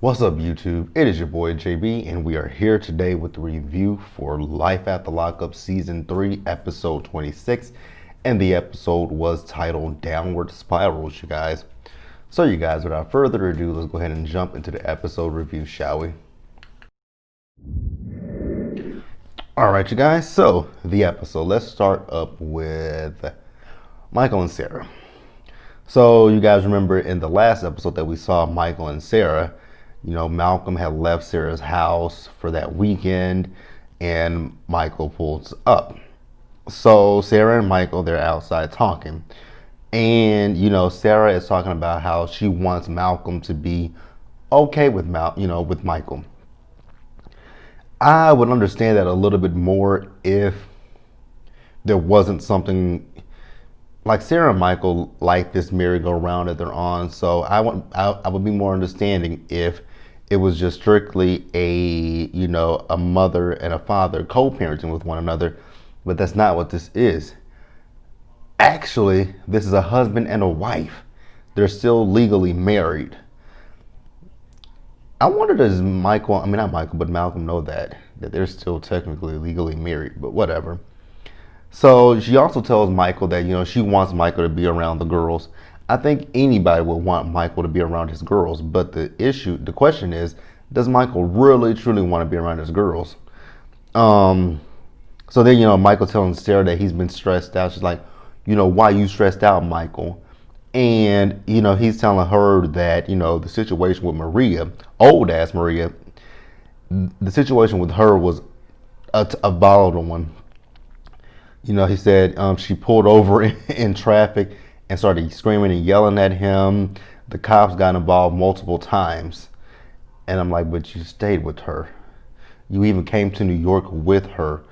What's up, YouTube? It is your boy JB, and we are here today with the review for Life After Lockup Season 3, Episode 26. And the episode was titled Downward Spirals, you guys. So, you guys, without further ado, let's go ahead and jump into the episode review, shall we? Alright, you guys, so the episode. Let's start up with Michael and Sarah. So, you guys remember in the last episode that we saw Michael and Sarah, Malcolm had left Sarah's house for that weekend and Michael pulls up. So Sarah and Michael, they're outside talking. And, Sarah is talking about how she wants Malcolm to be okay with with Michael. I would understand that a little bit more if there wasn't something like Sarah and Michael like this merry-go-round that they're on. So I would be more understanding if it was just strictly a mother and a father co-parenting with one another, but that's not what this is. Actually, this is a husband and a wife. They're still legally married. I wonder, does Malcolm know that they're still technically legally married, but whatever. So she also tells Michael that, she wants Michael to be around the girls. I think anybody would want Michael to be around his girls, but the question is, does Michael really, truly want to be around his girls? So then, Michael telling Sarah that he's been stressed out. She's like, why you stressed out, Michael? And, he's telling her that, the situation with Maria, old ass Maria, the situation with her was a volatile one. He said she pulled over in traffic and started screaming and yelling at him. The cops got involved multiple times. And I'm like, but you stayed with her. You even came to New York with her.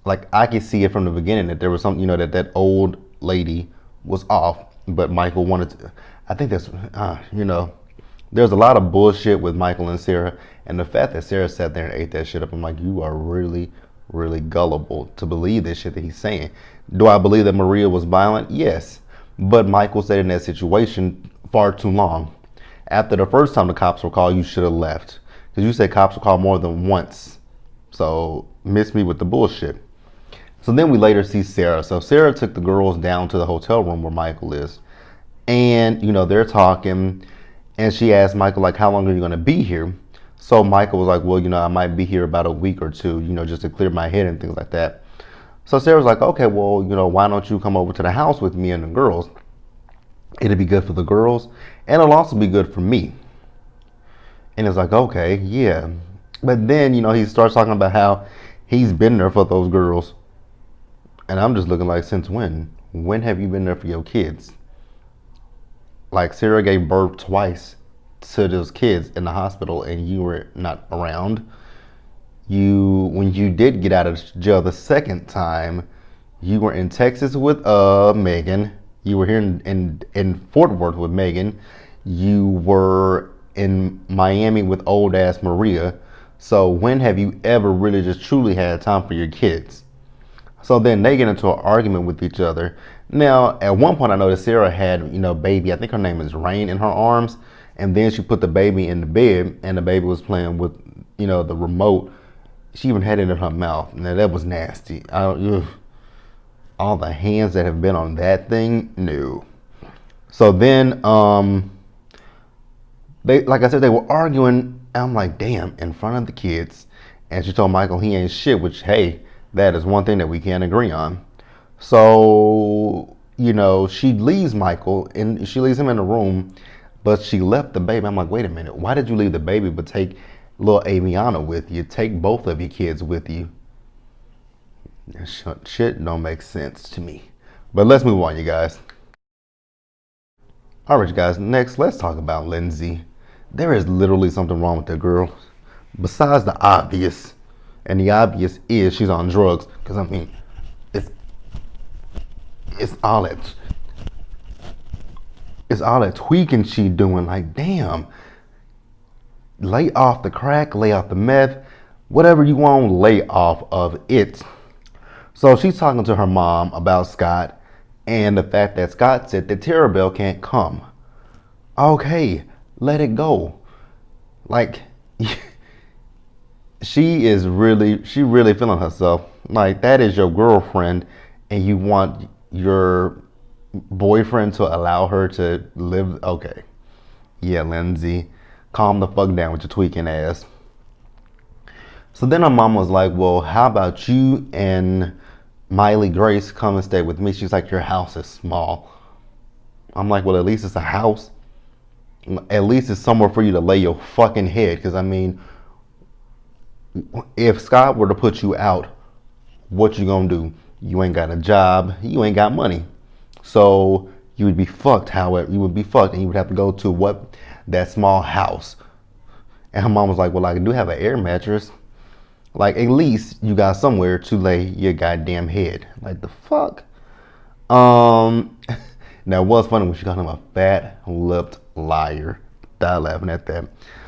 Like, I could see it from the beginning that there was something, that old lady was off. But Michael wanted to, I think that's, there's a lot of bullshit with Michael and Sarah. And the fact that Sarah sat there and ate that shit up, I'm like, you are really, really gullible to believe this shit that he's saying. Do I believe that Maria was violent? Yes. But Michael stayed in that situation far too long. After the first time the cops were called, you should have left. Because you said cops were called more than once. So, miss me with the bullshit. So then we later see Sarah. So Sarah took the girls down to the hotel room where Michael is. And, they're talking. And she asked Michael, like, how long are you going to be here? So Michael was like, well, I might be here about a week or two, just to clear my head and things like that. So Sarah's like, okay, well, why don't you come over to the house with me and the girls? It'll be good for the girls, and it'll also be good for me. And it's like, okay, yeah. But then, he starts talking about how he's been there for those girls. And I'm just looking like, since when? When have you been there for your kids? Like, Sarah gave birth twice to those kids in the hospital, and you were not around. When you did get out of jail the second time, you were in Texas with Megan. You were here in Fort Worth with Megan. You were in Miami with old ass Maria. So when have you ever really just truly had time for your kids? So then they get into an argument with each other. Now, at one point I noticed Sarah had, baby, I think her name is Rain, in her arms. And then she put the baby in the bed, and the baby was playing with, the remote. She even had it in her mouth. Now, that was nasty. All the hands that have been on that thing, no. So then, like I said, they were arguing. And I'm like, damn, in front of the kids. And she told Michael he ain't shit, which, hey, that is one thing that we can't agree on. So, she leaves Michael, and she leaves him in the room, but she left the baby. I'm like, wait a minute, why did you leave the baby but take little Aviana with you? Take both of your kids with you. Shit don't make sense to me. But let's move on, you guys. Alright, you guys, next let's talk about Lindsay. There is literally something wrong with that girl. Besides the obvious. And the obvious is she's on drugs. Because it's all that tweaking she doing. Like, damn. Lay off the crack, lay off the meth, whatever you want, lay off of it. So she's talking to her mom about Scott and the fact that Scott said that Terabelle can't come. Okay, let it go. Like, she really feeling herself. Like, that is your girlfriend, and you want your boyfriend to allow her to live. Okay, yeah, Lindsay, calm the fuck down with your tweaking ass. So then her mom was like, well, how about you and Miley Grace come and stay with me? She's like, your house is small. I'm like, well, at least it's a house. At least it's somewhere for you to lay your fucking head. Because, I mean, if Scott were to put you out, what you gonna do? You ain't got a job. You ain't got money. So you would be fucked. However, you would be fucked, and you would have to go to what, that small house. And her mom was like, well, I do have an air mattress. Like, at least you got somewhere to lay your goddamn head. Like, the fuck? Um, Now, it was funny when she called him a fat-lipped liar. Died laughing at that.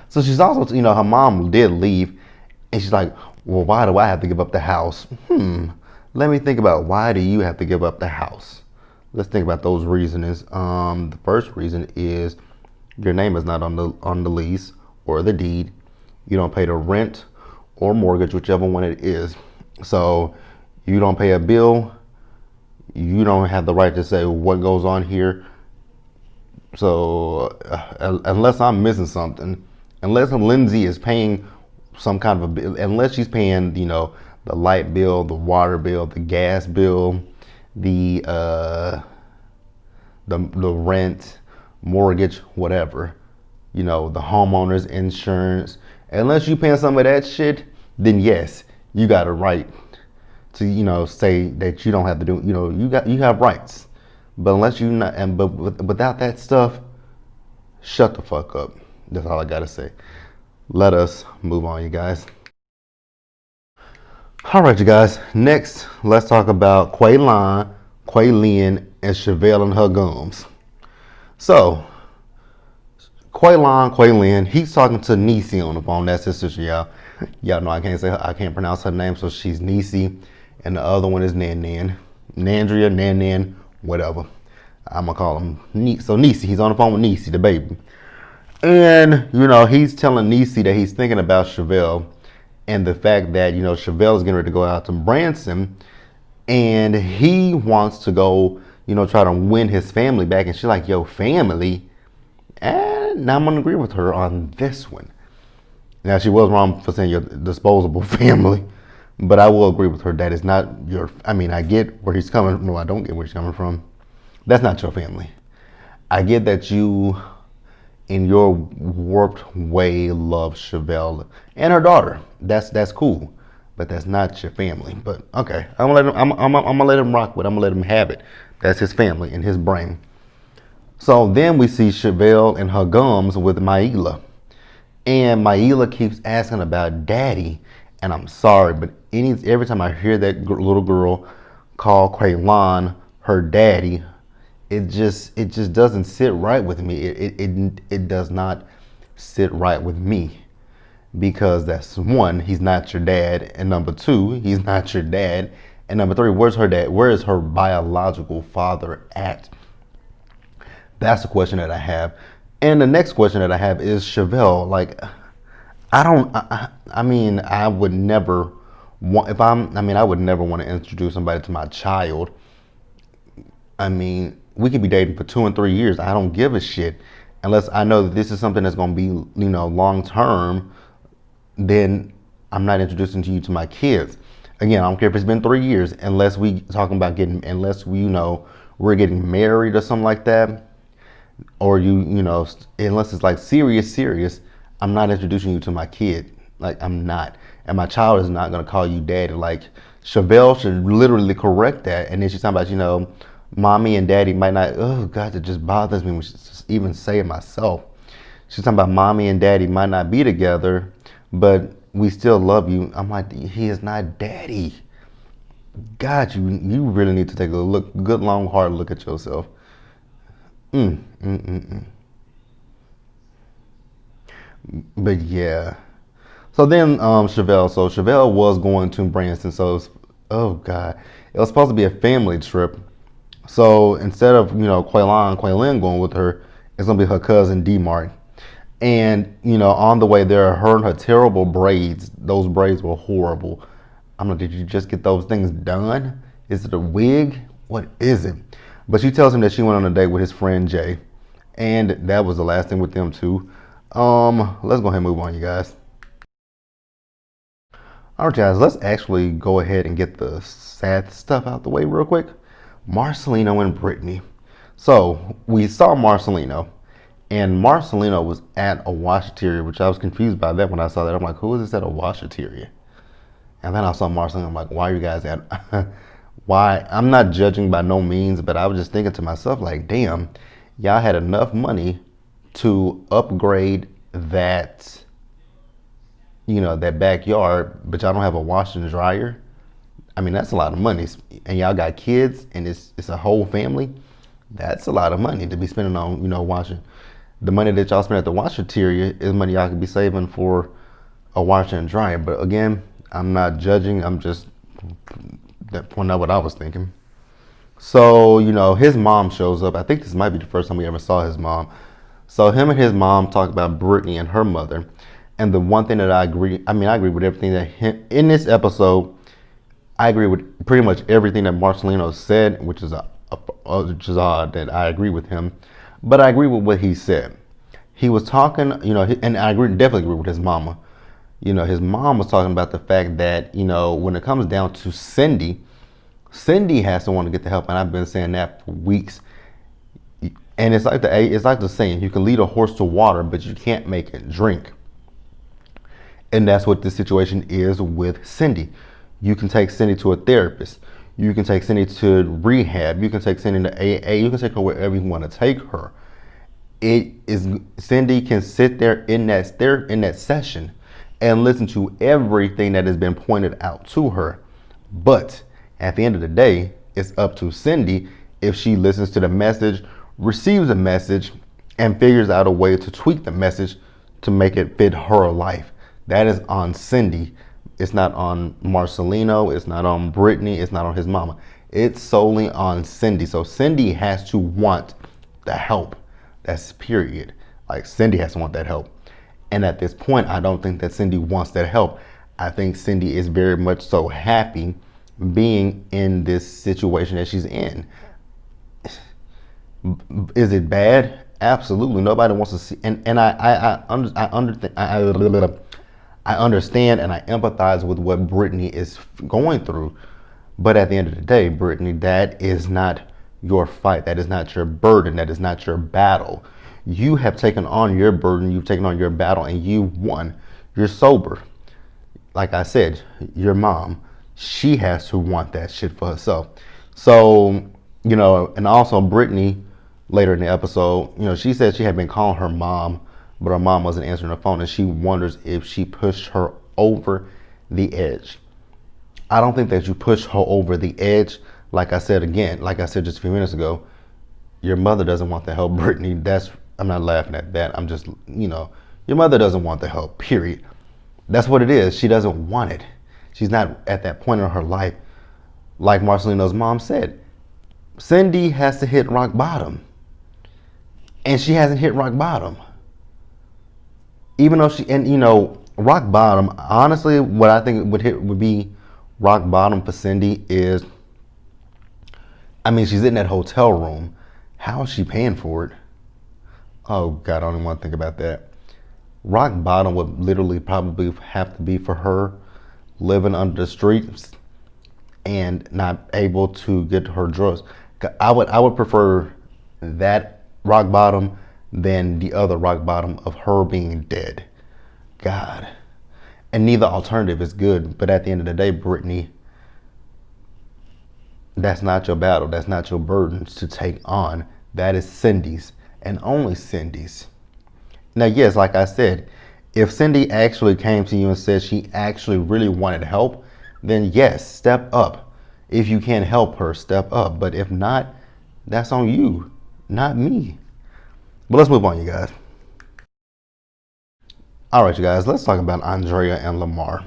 So she's also, her mom did leave, and she's like, well, why do I have to give up the house? Let me think about, why do you have to give up the house? Let's think about those reasons. The first reason is your name is not on the lease or the deed. You don't pay the rent or mortgage, whichever one it is. So you don't pay a bill. You don't have the right to say what goes on here. So unless I'm missing something, unless Lindsay is paying some kind of a bill, unless she's paying, the light bill, the water bill, the gas bill, the rent, mortgage, whatever, the homeowner's insurance. Unless you paying some of that shit, then yes, you got a right to say that you don't have to do. You have rights, but unless you not, and but without that stuff, shut the fuck up. That's all I gotta say. Let us move on, you guys. All right, you guys. Next, let's talk about Kweilyn, and Chevelle and her gums. So, Kweilyn, he's talking to Niecy on the phone. That's his sister, y'all. Y'all know I can't pronounce her name, so she's Niecy, and the other one is Nandria, Nan, whatever. I'm gonna call him Niecy. So Niecy, he's on the phone with Niecy, the baby, and he's telling Niecy that he's thinking about Chevelle, and the fact that Chevelle is getting ready to go out to Branson, and he wants to go, try to win his family back, and she's like, yo, family. And now I'm going to agree with her on this one. Now, she was wrong for saying your disposable family, but I will agree with her that is not your, I get where he's coming. No, I don't get where he's coming from. That's not your family. I get that you, in your warped way, love Chevelle and her daughter. That's cool, but that's not your family. But okay, I'm gonna let him rock with it. I'm gonna let him have it. That's his family in his brain. So then we see Chevelle and her gums with Maila. And Maila keeps asking about daddy. And I'm sorry, but every time I hear that little girl call Kweilyn her daddy, it just doesn't sit right with me. It does not sit right with me. Because that's one, he's not your dad. And number two, he's not your dad. And number three, where's her dad? Where is her biological father at? That's the question that I have. And the next question that I have is Chevelle. Like, I would never I would never want to introduce somebody to my child. We could be dating for 2 and 3 years. I don't give a shit. Unless I know that this is something that's going to be, long term, then I'm not introducing you to my kids. Again, I don't care if it's been 3 years, unless we're getting married or something like that. Or unless it's like serious, I'm not introducing you to my kid. Like, I'm not. And my child is not going to call you daddy. Like, Chevelle should literally correct that. And then she's talking about, mommy and daddy might not, oh God, it just bothers me when she even say it myself. She's talking about mommy and daddy might not be together, but we still love you. I'm like, he is not daddy. God, you really need to take a good, long, hard look at yourself. But yeah. So then Chevelle was going to Branson. So oh God, it was supposed to be a family trip. So instead of Kweilyn going with her, it's gonna be her cousin D-Mart. And, on the way there, her terrible braids, those braids were horrible. I'm like, did you just get those things done? Is it a wig? What is it? But she tells him that she went on a date with his friend Jay. And that was the last thing with them too. Let's go ahead and move on, you guys. All right, guys, let's actually go ahead and get the sad stuff out the way real quick. Marcelino and Brittany. So we saw Marcelino, and Marcelino was at a washateria, which I was confused by that when I saw that. I'm like, who is this at a washateria? And then I saw Marcelino. I'm like, why are you guys at? Why? I'm not judging by no means, but I was just thinking to myself, like, damn, y'all had enough money to upgrade that, that backyard, but y'all don't have a washer and dryer. I mean, that's a lot of money. And y'all got kids, and it's a whole family. That's a lot of money to be spending on, washing. The money that y'all spend at the washateria is money y'all could be saving for a washer and dryer. But again, I'm not judging. I'm just pointing out what I was thinking. So, his mom shows up. I think this might be the first time we ever saw his mom. So him and his mom talk about Brittany and her mother. And the one thing that I agree with everything that in this episode, I agree with pretty much everything that Marcelino said, which is odd that I agree with him. But I agree with what he said. He was talking, and I definitely agree with his mama. His mom was talking about the fact that, when it comes down to Cindy has to want to get the help, and I've been saying that for weeks. And it's like the saying, you can lead a horse to water, but you can't make it drink. And that's what the situation is with Cindy. You can take Cindy to a therapist. You can take Cindy to rehab. You can take Cindy to AA. You can take her wherever you want to take her. Cindy can sit there in that session and listen to everything that has been pointed out to her. But at the end of the day, it's up to Cindy if she listens to the message, receives a message, and figures out a way to tweak the message to make it fit her life. That is on Cindy. It's not on Marcelino. It's not on Brittany. It's not on his mama. It's solely on Cindy. So Cindy has to want the help. That's period. Like, Cindy has to want that help. And at this point, I don't think that Cindy wants that help. I think Cindy is very much so happy being in this situation that she's in. Is it bad? Absolutely. Nobody wants to see. And I understand and I empathize with what Brittany is going through. But at the end of the day, Brittany, that is not your fight. That is not your burden. That is not your battle. You have taken on your burden. You've taken on your battle and you won. You're sober. Like I said, your mom, she has to want that shit for herself. So, and also Brittany, later in the episode, she said she had been calling her mom, but her mom wasn't answering the phone, and she wonders if she pushed her over the edge. I don't think that you push her over the edge. Like I said just a few minutes ago, your mother doesn't want the help, Brittany. I'm not laughing at that. I'm just, your mother doesn't want the help, period. That's what it is. She doesn't want it. She's not at that point in her life. Like Marcelino's mom said, Cindy has to hit rock bottom. And she hasn't hit rock bottom. Even though rock bottom, honestly, what I think would be rock bottom for Cindy is, she's in that hotel room. How is she paying for it? Oh God, I don't even want to think about that. Rock bottom would literally probably have to be for her living under the streets and not able to get her drugs. I would prefer that rock bottom than the other rock bottom of her being dead. God. And neither alternative is good. But at the end of the day, Brittany, that's not your battle. That's not your burden to take on. That is Cindy's and only Cindy's. Now, yes, like I said, if Cindy actually came to you and said she actually really wanted help, then yes, step up. If you can help her, step up. But if not, that's on you, not me. But let's move on, you guys. All right, you guys, let's talk about Andrea and Lamar.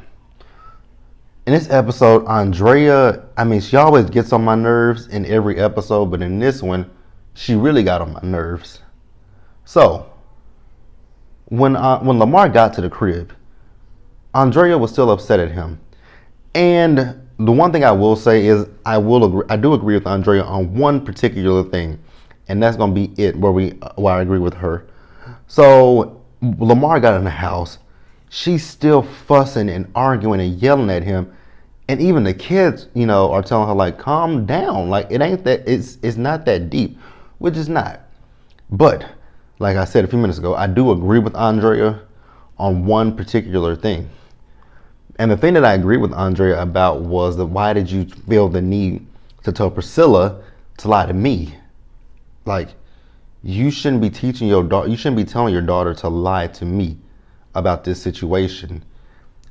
In this episode, Andrea, she always gets on my nerves in every episode, but in this one, she really got on my nerves. So, when Lamar got to the crib, Andrea was still upset at him. And the one thing I will say is I do agree with Andrea on one particular thing, and that's gonna be it where I agree with her. So Lamar got in the house, she's still fussing and arguing and yelling at him, and even the kids, are telling her like, calm down, like it ain't that it's not that deep, which is not. But like I said a few minutes ago, I do agree with Andrea on one particular thing. And the thing that I agree with Andrea about was that why did you feel the need to tell Priscilla to lie to me? Like, you shouldn't be teaching your daughter, you shouldn't be telling your daughter to lie to me about this situation.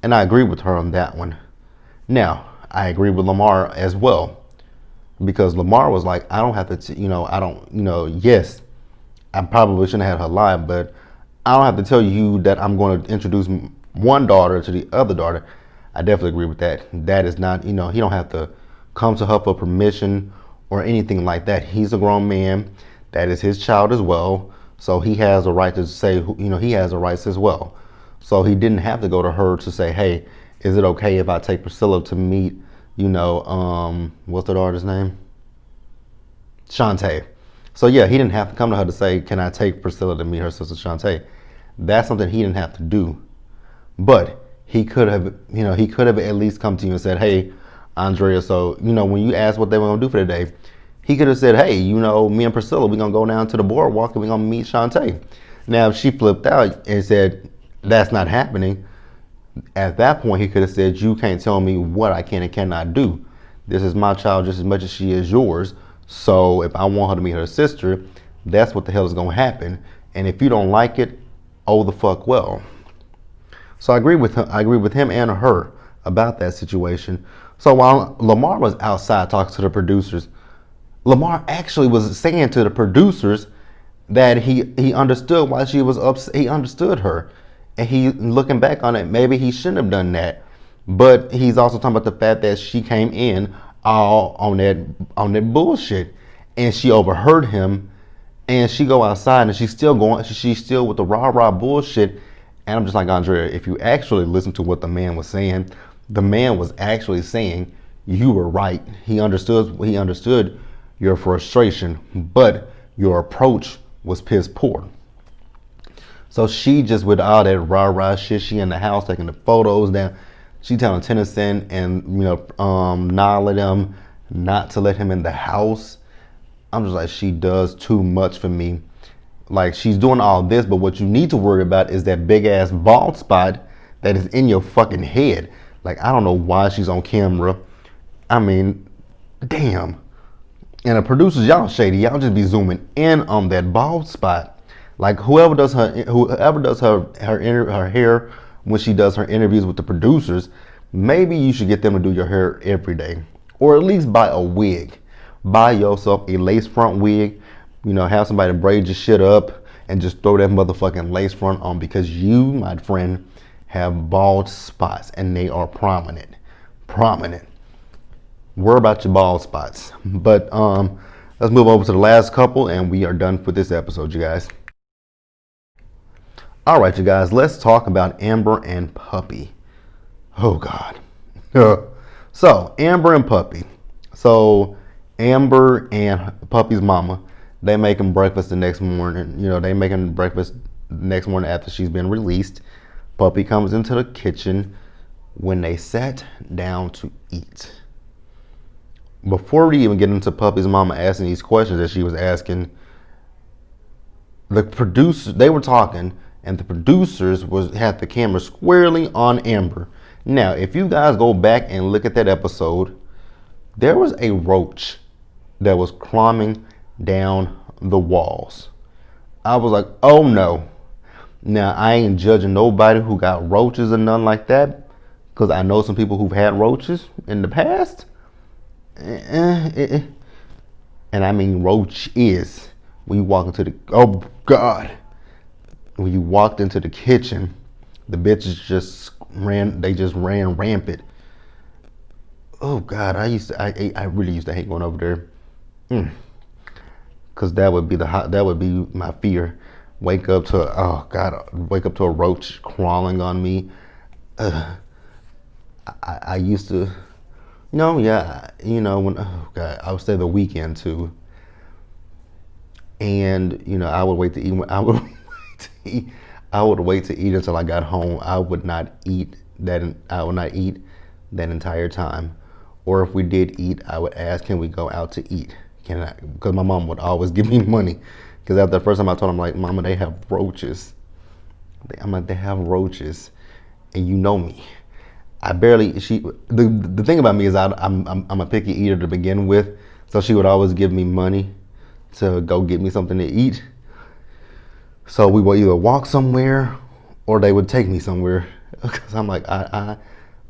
And I agree with her on that one. Now, I agree with Lamar as well, because Lamar was like, I don't have to, I don't, yes, I probably shouldn't have had her lie, but I don't have to tell you that I'm going to introduce one daughter to the other daughter. I definitely agree with that. That is not, he don't have to come to her for permission or anything like that. He's a grown man. That is his child as well. So he has a right to say, he has a rights as well. So he didn't have to go to her to say, hey, is it okay if I take Priscilla to meet, what's the daughter's name? Shantae. So yeah, he didn't have to come to her to say, can I take Priscilla to meet her sister Shantae? That's something he didn't have to do. But he could have, at least come to you and said, hey, Andrea, so, when you asked what they were going to do for the day, he could have said, hey, me and Priscilla, we're going to go down to the boardwalk and we're going to meet Shantae. Now, if she flipped out and said, that's not happening, at that point, he could have said, you can't tell me what I can and cannot do. This is my child just as much as she is yours. So if I want her to meet her sister, that's what the hell is going to happen. And if you don't like it, oh the fuck well. So I agree with him and her about that situation. So while Lamar was outside talking to the producers, Lamar actually was saying to the producers that he understood why she was upset. He understood her. And he, looking back on it, maybe he shouldn't have done that. But he's also talking about the fact that she came in all on that bullshit, and she overheard him, and she go outside and she's still with the rah bullshit. And I'm just like, Andrea, if you actually listen to what the man was saying, the man was actually saying you were right. He understood your frustration, but your approach was piss poor. So she just, with all that rah shit, she in the house taking the photos down. She telling Tennyson and Nala them not to let him in the house. I'm just like, she does too much for me. Like, she's doing all this, but what you need to worry about is that big ass bald spot that is in your fucking head. Like, I don't know why she's on camera. I mean, damn. And the producers, y'all shady. Y'all just be zooming in on that bald spot. Like, whoever does her hair when she does her interviews with the producers, maybe you should get them to do your hair every day, or at least buy a wig. Buy yourself a lace front wig. Have somebody braid your shit up and just throw that motherfucking lace front on, because you, my friend, have bald spots and they are prominent. Worry about your bald spots. But let's move over to the last couple and we are done for this episode, you guys. All right, you guys, let's talk about Amber and Puppy. Oh, God. So, Amber and Puppy. So, Amber and Puppy's mama, they making breakfast the next morning. They making breakfast the next morning after she's been released. Puppy comes into the kitchen when they sat down to eat. Before we even get into Puppy's mama asking these questions that she was asking, the producers, they were talking, and the producers had the camera squarely on Amber. Now, if you guys go back and look at that episode, there was a roach that was climbing down the walls. I was like, oh no. Now, I ain't judging nobody who got roaches or nothing like that, because I know some people who've had roaches in the past. And I mean roach is when you walk into the, oh God, when you walked into the kitchen, the bitches just ran rampant. Oh God, I really used to hate going over there, because that would be my fear. wake up to a roach crawling on me. I used to, when, oh God, I would say the weekend too. And, I would wait to eat. I would wait to eat until I got home. I would not eat that entire time. Or if we did eat, I would ask, can we go out to eat? Can I? Because my mom would always give me money. Because after the first time I told her, I'm like, Mama, they have roaches. I'm like, they have roaches. And you know me. The thing about me is I'm a picky eater to begin with. So she would always give me money to go get me something to eat. So we would either walk somewhere or they would take me somewhere. Because I'm like,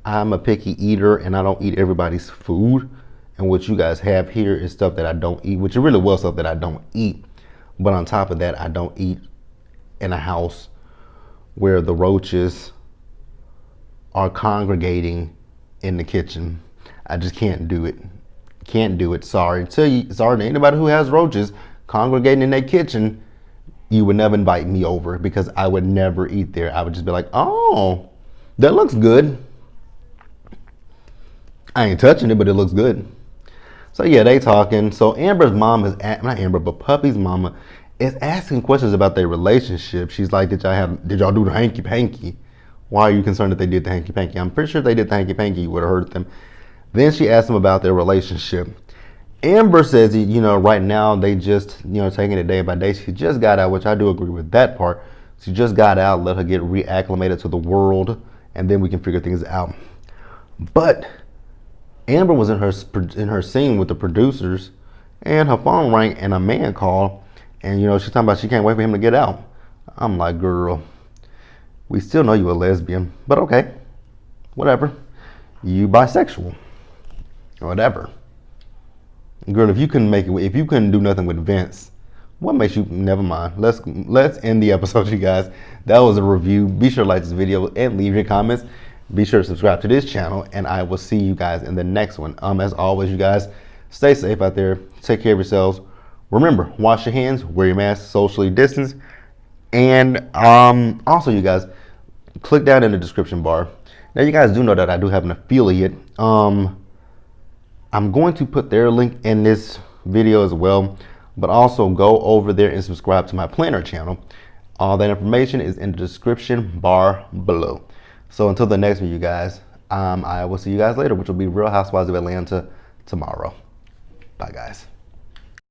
I'm a picky eater and I don't eat everybody's food. And what you guys have here is stuff that I don't eat, which is really well stuff that I don't eat. But on top of that, I don't eat in a house where the roaches are congregating in the kitchen. I just can't do it. Can't do it. Sorry to anybody who has roaches congregating in their kitchen. You would never invite me over because I would never eat there. I would just be like, oh, that looks good. I ain't touching it, but it looks good. So yeah, they talking. So Amber's mom is not Amber, but Puppy's mama is asking questions about their relationship. She's like, did y'all do the hanky panky? Why are you concerned that they did the hanky panky? I'm pretty sure if they did the hanky panky, you would have hurt them. Then she asked them about their relationship. Amber says, right now they just, taking it day by day. She just got out, which I do agree with that part. She just got out, let her get reacclimated to the world, and then we can figure things out. But Amber was in her scene with the producers, and her phone rang, and a man called, and she's talking about she can't wait for him to get out. I'm like, girl, we still know you a lesbian, but okay, whatever. You bisexual, whatever. Girl, if you couldn't do nothing with Vince, what makes you? Never mind. Let's end the episode, you guys. That was a review. Be sure to like this video and leave your comments. Be sure to subscribe to this channel, and I will see you guys in the next one. As always, you guys, stay safe out there. Take care of yourselves. Remember, wash your hands, wear your mask, socially distance, and also, you guys, click down in the description bar. Now, you guys do know that I do have an affiliate. I'm going to put their link in this video as well, but also go over there and subscribe to my planner channel. All that information is in the description bar below. So until the next one, you guys, I will see you guys later, which will be Real Housewives of Atlanta tomorrow. Bye, guys.